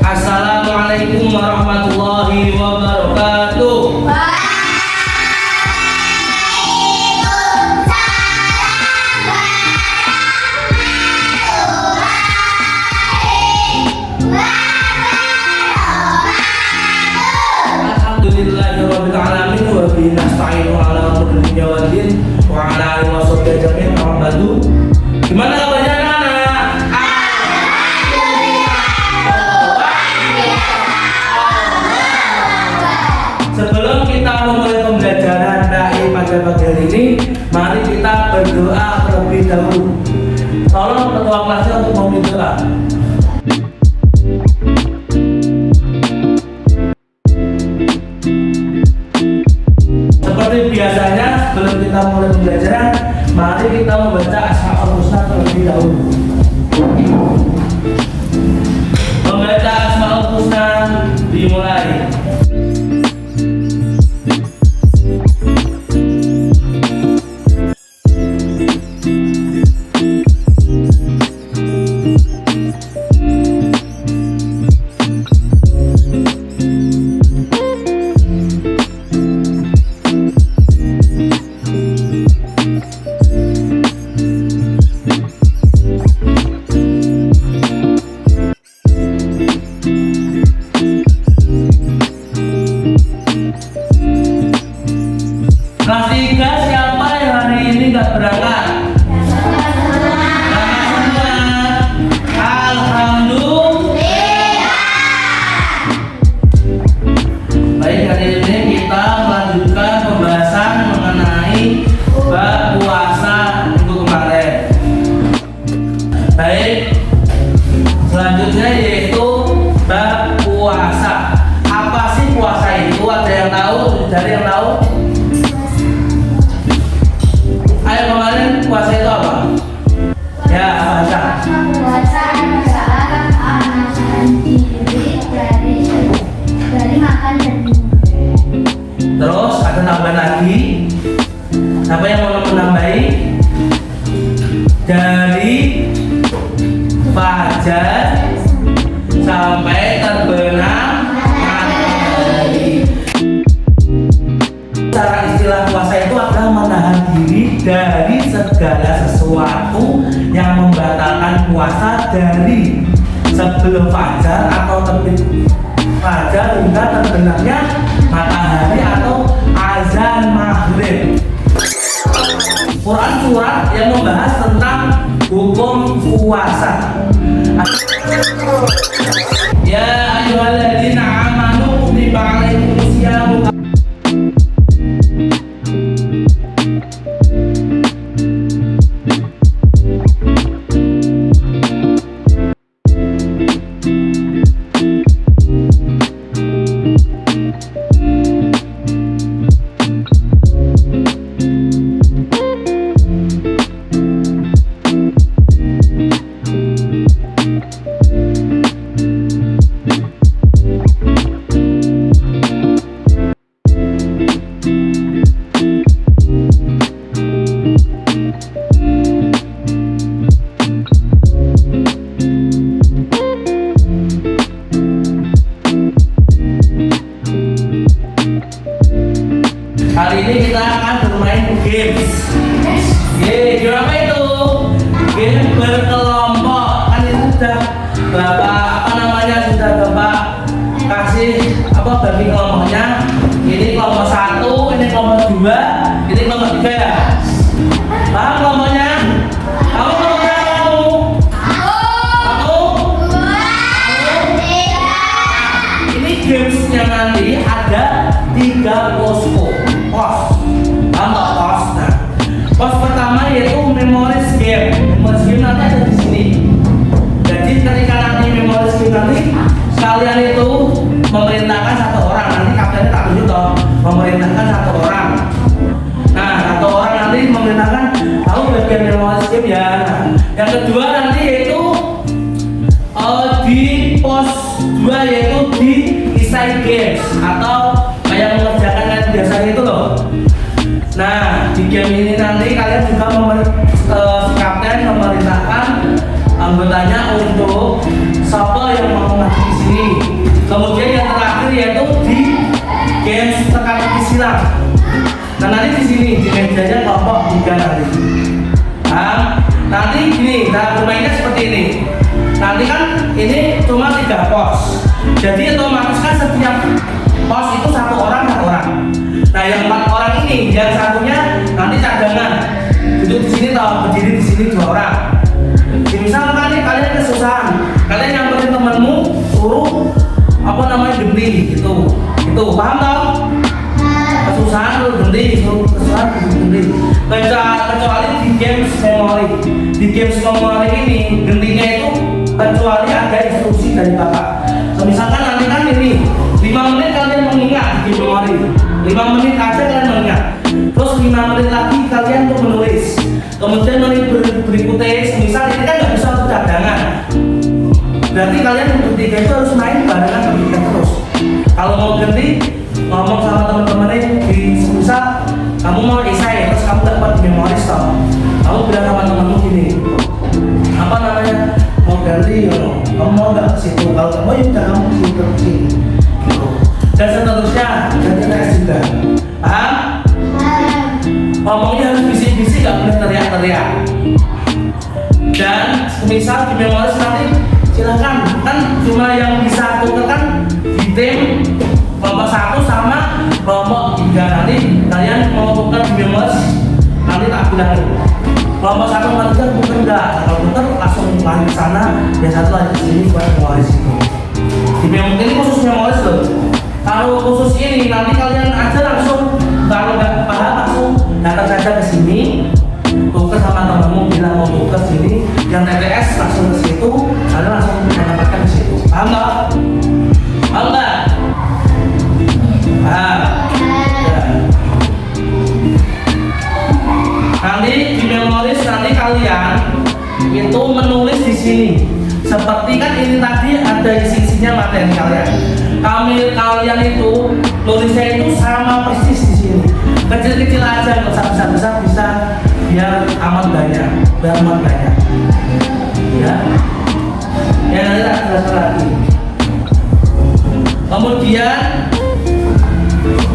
Assalamualaikum warahmatullahi wabarakatuh. Alhamdulillahirabbil alamin wa bihi nasta'inu ala umuri dunya waddin wa ala alihi washabbihi ajmain. Gimana kabarnya anak-anak? Sebelum kita memulai pembelajaran dai pada pagi hari ini, mari kita berdoa terlebih dahulu. Tolong ketua kelasnya untuk memimpin doa. Seperti biasanya, sebelum kita mulai pembelajaran, mari kita membaca Asmaul Husna terlebih dahulu. Membaca Asmaul Husna dimulai. Kelas 3 siapa yang hari ini nggak berangkat? Alhamdulillah. Baik, hari ini kita melanjutkan pembahasan mengenai bab puasa minggu kemarin. Baik, selanjutnya yaitu bab puasa. Apa sih puasa itu? Ada yang tahu? Dari yang tahu? Ayo, kemarin puasa itu apa? Ya, baca. Puasa adalah menahan diri dari makan dan minum. Terus ada tambahan lagi. Siapa yang mau menambahi? Dari fajar sampai terbenam matahari. Cara istilah puasa itu adalah menahan diri dari segala sesuatu yang membatalkan puasa dari sebelum fajar atau terbit fajar hingga terbenamnya matahari atau azan maghrib. Quran surat yang membahas tentang hukum puasa. Ya ayyuhalladzina amanu kutiba alaikumusyamu. Hari ini kita akan bermain games. Game apa itu? Game berkelompok. Kan itu sudah Bapak sudah Bapak kasih bagi kelompoknya. Ini kelompok 1, ini kelompok 2, ini kelompok 3 ya. Paham kelompoknya? Kamu kelompoknya kamu? Kamu? Ini gamesnya nanti ada 3 posko. Pos, pos. Nah, pos pertama yaitu memories game. Memories game nanti ada di sini. Jadi ketika nanti memories game nanti kalian itu memerintahkan 1 orang. Nanti kaptennya tak tunjuk toh. Memerintahkan 1 orang. Nah, 1 orang nanti memerintahkan tahu bagian memories game ya. Nah, yang kedua nanti yaitu di pos 2 kedua yaitu di essay games atau kayak mengerjakan yang biasanya itu loh. Nah, di game ini nanti kalian juga kapten memerintahkan anggotanya untuk siapa yang mau maju di sini. Kemudian yang terakhir yaitu di games teka-teki silang. Nah, nanti di sini di mejanya kelompok 3 nanti. Nah, nanti gini, cara bermainnya seperti ini. Nanti kan ini cuma 3 pos. Jadi otomatis kan setiap pos itu 1 orang. Nah, yang 4 orang ini, yang satunya nanti cadangan. Duduk di sini atau berdiri di sini 2 orang. Misalkan nih kalian kesusahan, kalian nyamperin temanmu, suruh genti gitu. Itu paham tau? Kesusahan lu genti, suruh kesusahan genti. Kecuali di games memori. Di games memori ini gentinya itu kecuali ada instruksi dari bapak. Misalkan nanti kan ini 5 menit kalian mengingat di game memori, 5 menit aja kalian mengingat, terus 5 menit lagi kalian untuk menulis. Kemudian menit berikutnya, misal ini kan nggak bisa untuk cadangan, berarti kalian bertiga itu harus main barengan bertiga terus. Kalau mau ganti ngomong sama teman-temannya di misal kamu mau esai terus kamu dapat di memoris toh, kamu bilang sama temanmu gini, apa namanya, mau ganti ya, kamu mau nggak ke situ, kalau kamu ya udah kamu ke situ gitu. Dan seterusnya ganti tes juga, paham? Ngomongnya harus bisik-bisik, nggak boleh teriak-teriak. Dan misal di memoris nanti silakan, kan cuma yang bisa tuker kan di tim kelompok 1 sama kelompok 3. Nanti kalian mau tuker di memoris, nanti tak bilang kelompok 1 sama 3 tuker enggak, kalau tuker langsung lari ke sana, yang satu lari ke sini buat memoris itu. Di memoris ini khusus memoris loh. Kalau khusus ini nanti kalian aja langsung, kalau nggak paham langsung datang saja ke sini, tuker sama temanmu bilang mau tuker sini, yang TTS langsung ke situ, kalian langsung mendapatkan ke situ. Paham nggak? Paham nggak? Paham? Ya. Nanti di memoris nanti kalian itu menulis di sini. Seperti kan ini tadi ada isi-isinya materi kalian. Kalian itu nulisnya itu sama persis di sini. Kecil-kecil aja, nggak usah besar-besar, bisa biar aman banyak, biar aman banyak. Ya, ya nanti tak jelaskan lagi. Kemudian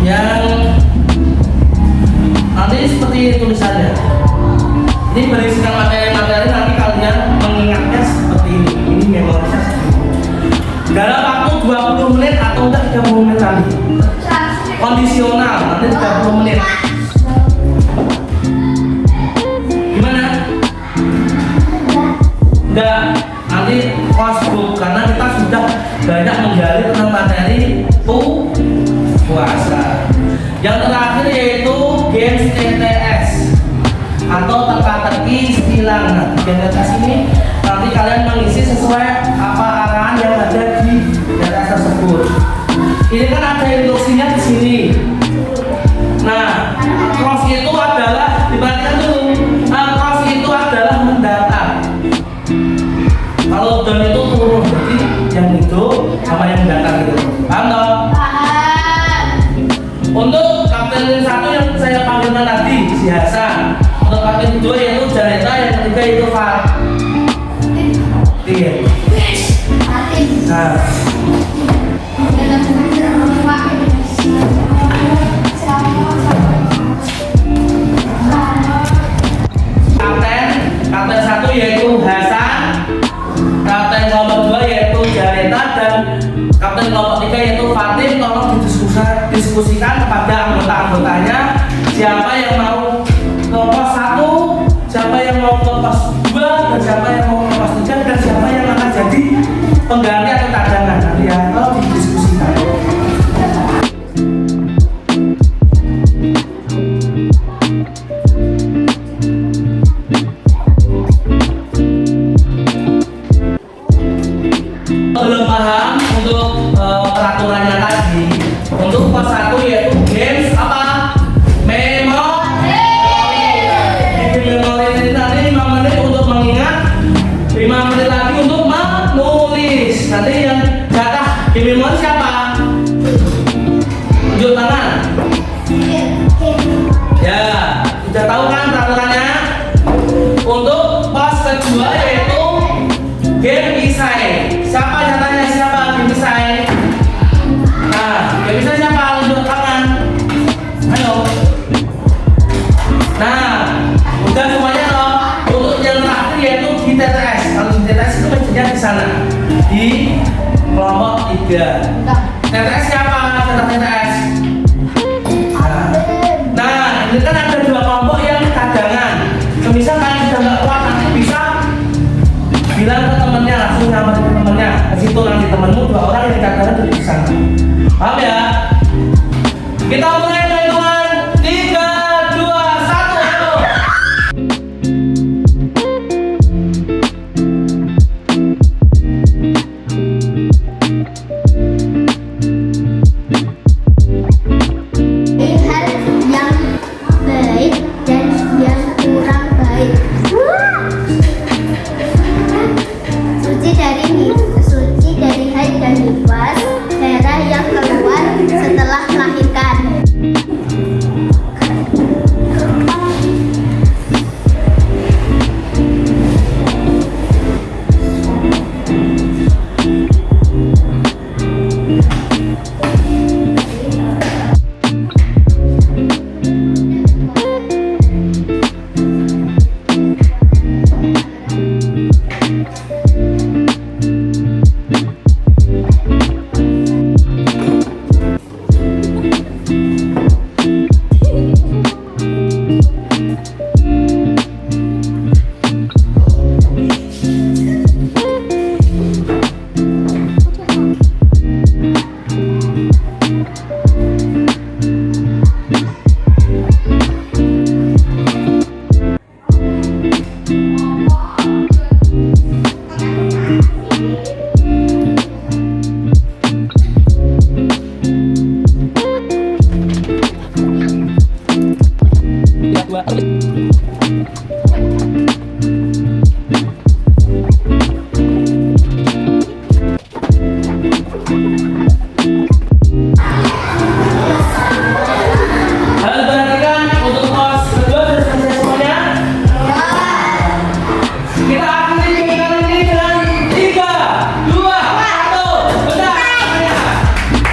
yang nanti seperti ini tulisannya. Ini berisikan materi-materi, nanti kalian mengingatnya seperti ini. Ini memorisnya seperti ini. Dalam waktu 20 menit atau enggak 30 menit nanti. Kondisional, nanti 30 menit. Gimana? Enggak, nanti Facebook, karena kita sudah banyak menggali tentang materi puasa. Yang terakhir yaitu games TTS atau teka-teki silang. Nah, di TTS ini nanti kalian mengisi sesuai apa arahan yang ada di TTS tersebut. Ini kan ada instruksinya di sini. Nah, cross itu adalah, diperhatikan dulu, cross itu adalah mendatar. Kalau down itu turun, jadi yang hidup sama yang mendatar gitu. Paham toh? Untuk kapten 1 yang saya panggilkan tadi, si Hasan. Untuk kapten 2 yaitu Janeta, yang ketiga itu Fatin. Nah, kapten 1 yaitu Hasan, kapten kelompok 2 yaitu Janeta, dan kapten kelompok 3 yaitu Fatin. Tolong didiskusikan kepada anggota-anggotanya siapa yang mau ke pos 1, siapa yang mau ke pos 2, dan siapa yang mau ke pos 3, dan siapa yang akan jadi pengganti atau cadangan. Nanti ya, tolong didiskusikan. Belum paham untuk peraturannya tadi. Untuk pos 1 yaitu games apa? Memori. Di memori ini nanti 5 menit untuk mengingat, 5 menit lagi untuk menulis. Nanti yang data Di memori siapa? Tunjuk tangan. Ya, sudah tahu kan peraturannya? Untuk pos kedua yaitu game isai. Siapa nyatanya siapa game isai? Nah, game isai siapa? Tunjuk tangan. Ayo. Nah, udah semuanya loh. Untuk yang terakhir yaitu di TTS. Kalau di TTS itu mestinya di sana. Di kelompok 3. TTS siapa? TTS. Nah, ini kan ada 2 kelompok yang cadangan. Semisal kalian sudah nggak kuat, nanti bisa bilang ke temennya, langsung nyamperin ke temennya. Ke situ nanti temenmu 2 orang yang cadangan duduk di sana. Paham ya? Kita mulai dari hitungan 3, 2, 1, ayo. Lihat yang baik dan yang kurang baik. Suci dari haid dan nifas, darah yang keluar setelah melahirkan. Hal perhatikan untuk pos kedua sudah selesai semuanya. Kita akhiri kegiatan ini dengan 3, 2, 1. Benar semuanya.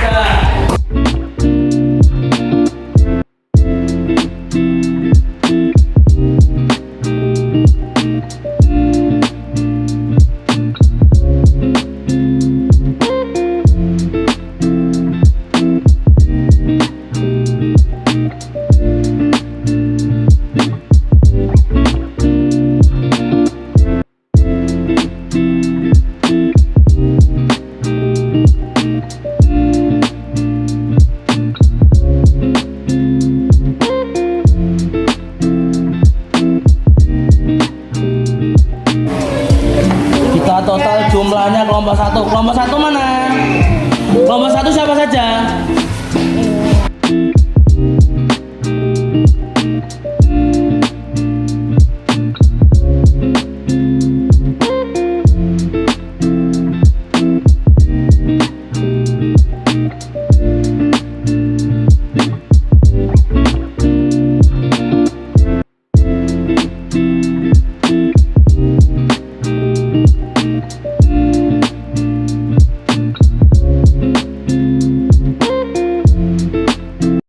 Ya. Kita total jumlahnya kelompok 1. Kelompok 1 mana? Kelompok 1 siapa saja?